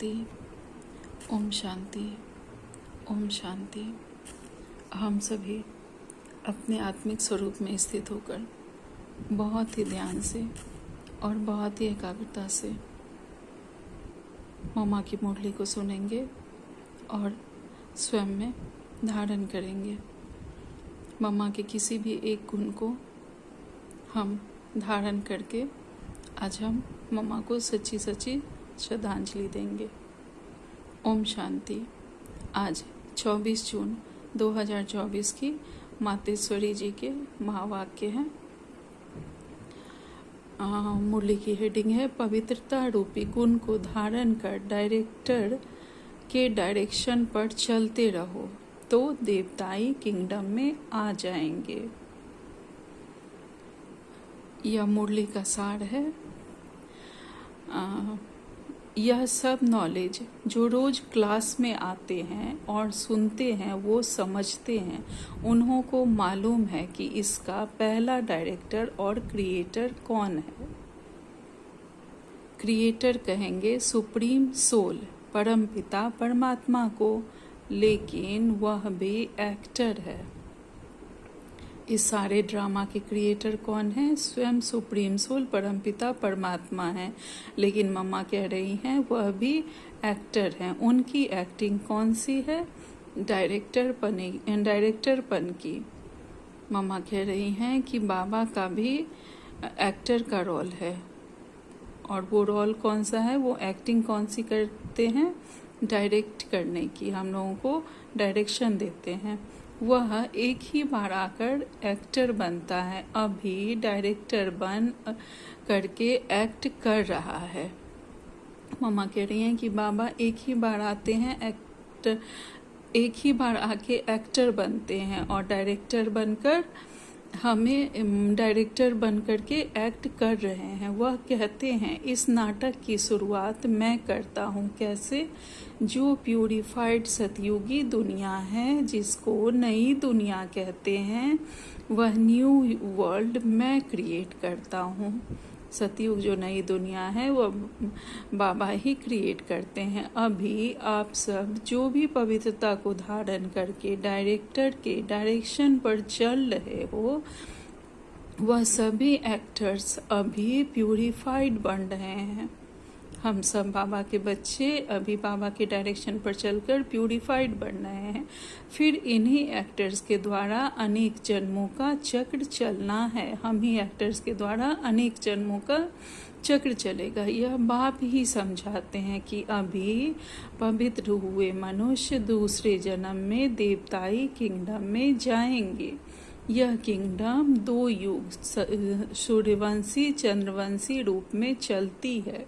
शांति। ओम शांति। ओम शांति। हम सभी अपने आत्मिक स्वरूप में स्थित होकर बहुत ही ध्यान से और बहुत ही एकाग्रता से मम्मा की मुरली को सुनेंगे और स्वयं में धारण करेंगे। मम्मा के किसी भी एक गुण को हम धारण करके आज हम मम्मा को सच्ची सच्ची श्रद्धांजलि देंगे। ओम शांति। आज 24 जून 2024 की मातेश्वरी जी के महावाक्य हैं। मुरली की हेडिंग है पवित्रता रूपी गुण को धारण कर डायरेक्टर के डायरेक्शन पर चलते रहो तो देवताई किंगडम में आ जाएंगे। यह मुरली का सार है। यह सब नॉलेज जो रोज क्लास में आते हैं और सुनते हैं वो समझते हैं। उन्हों को मालूम है कि इसका पहला डायरेक्टर और क्रिएटर कौन है। क्रिएटर कहेंगे सुप्रीम सोल परम पिता परमात्मा को, लेकिन वह भी एक्टर है। इस सारे ड्रामा के क्रिएटर कौन है? स्वयं सुप्रीम सोल परमपिता परमात्मा है, लेकिन मम्मा कह रही हैं वह भी एक्टर हैं। उनकी एक्टिंग कौन सी है? डायरेक्टर पन की। मम्मा कह रही हैं कि बाबा का भी एक्टर का रोल है, और वो रोल कौन सा है? वो एक्टिंग कौन सी करते हैं? डायरेक्ट करने की, हम लोगों को डायरेक्शन देते हैं। वह एक ही बार आकर एक्टर बनता है, अभी डायरेक्टर बन करके एक्ट कर रहा है। मम्मा कह रही हैं कि बाबा एक ही बार आते हैं एक्टर, एक ही बार आके एक्टर बनते हैं और डायरेक्टर बनकर हमें डायरेक्टर बन करके एक्ट कर रहे हैं। वह कहते हैं इस नाटक की शुरुआत मैं करता हूँ। कैसे? जो प्यूरिफाइड सतयुगी दुनिया है, जिसको नई दुनिया कहते हैं, वह न्यू वर्ल्ड मैं क्रिएट करता हूँ। सतयुग जो नई दुनिया है वह बाबा ही क्रिएट करते हैं। अभी आप सब जो भी पवित्रता को धारण करके डायरेक्टर के डायरेक्शन पर चल रहे हो, वह सभी एक्टर्स अभी प्यूरिफाइड बन रहे हैं। हम सब बाबा के बच्चे अभी बाबा के डायरेक्शन पर चलकर प्यूरिफाइड बन रहे हैं। फिर इन्हीं एक्टर्स के द्वारा अनेक जन्मों का चक्र चलना है। हम ही एक्टर्स के द्वारा अनेक जन्मों का चक्र चलेगा। यह बाप ही समझाते हैं कि अभी पवित्र हुए मनुष्य दूसरे जन्म में देवताई किंगडम में जाएंगे। यह किंगडम 2 युग सूर्यवंशी चंद्रवंशी रूप में चलती है।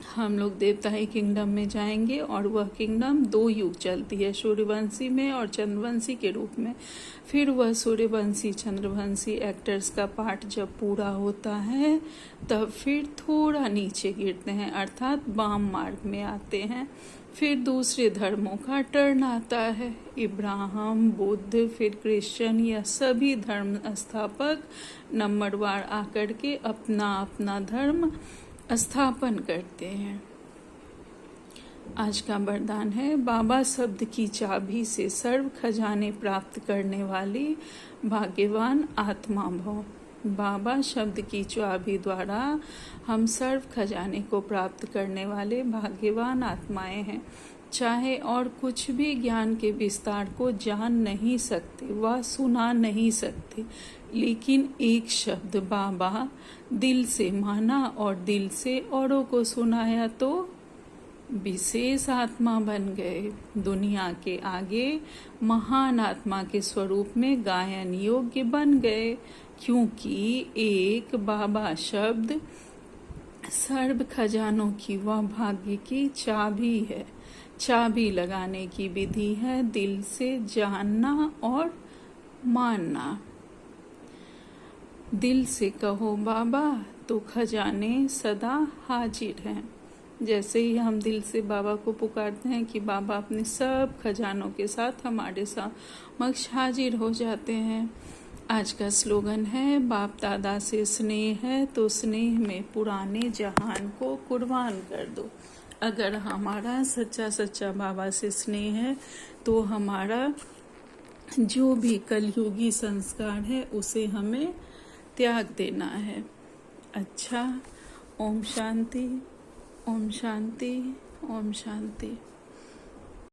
हम लोग देवताई किंगडम में जाएंगे और वह किंगडम 2 युग चलती है, सूर्यवंशी में और चंद्रवंशी के रूप में। फिर वह सूर्यवंशी चंद्रवंशी एक्टर्स का पार्ट जब पूरा होता है तब फिर थोड़ा नीचे गिरते हैं, अर्थात वाम मार्ग में आते हैं। फिर दूसरे धर्मों का टर्न आता है। इब्राहिम, बुद्ध, फिर क्रिश्चियन, यह सभी धर्म स्थापक नंबरवार आकर के अपना अपना धर्म स्थापन करते हैं। आज का वरदान है बाबा शब्द की चाबी से सर्व खजाने प्राप्त करने वाली भाग्यवान आत्मा भव। बाबा शब्द की चाबी द्वारा हम सर्व खजाने को प्राप्त करने वाले भाग्यवान आत्माएं हैं। चाहे और कुछ भी ज्ञान के विस्तार को जान नहीं सकते व सुना नहीं सकते, लेकिन एक शब्द बाबा दिल से माना और दिल से औरों को सुनाया तो विशेष आत्मा बन गए। दुनिया के आगे महान आत्मा के स्वरूप में गायन योग्य बन गए, क्योंकि एक बाबा शब्द सर्व खजानों की व भाग्य की चाबी है। चाबी लगाने की विधि है दिल से जानना और मानना। दिल से कहो बाबा तो खजाने सदा हाजिर हैं। जैसे ही हम दिल से बाबा को पुकारते हैं कि बाबा अपने सब खजानों के साथ हमारे समक्ष हाजिर हो जाते हैं। आज का स्लोगन है बाप दादा से स्नेह है तो स्नेह में पुराने जहान को कुर्बान कर दो। अगर हमारा सच्चा सच्चा बाबा से स्नेह है तो हमारा जो भी कलयुगी संस्कार है उसे हमें त्याग देना है। अच्छा, ओम शांति, ओम शांति, ओम शांति।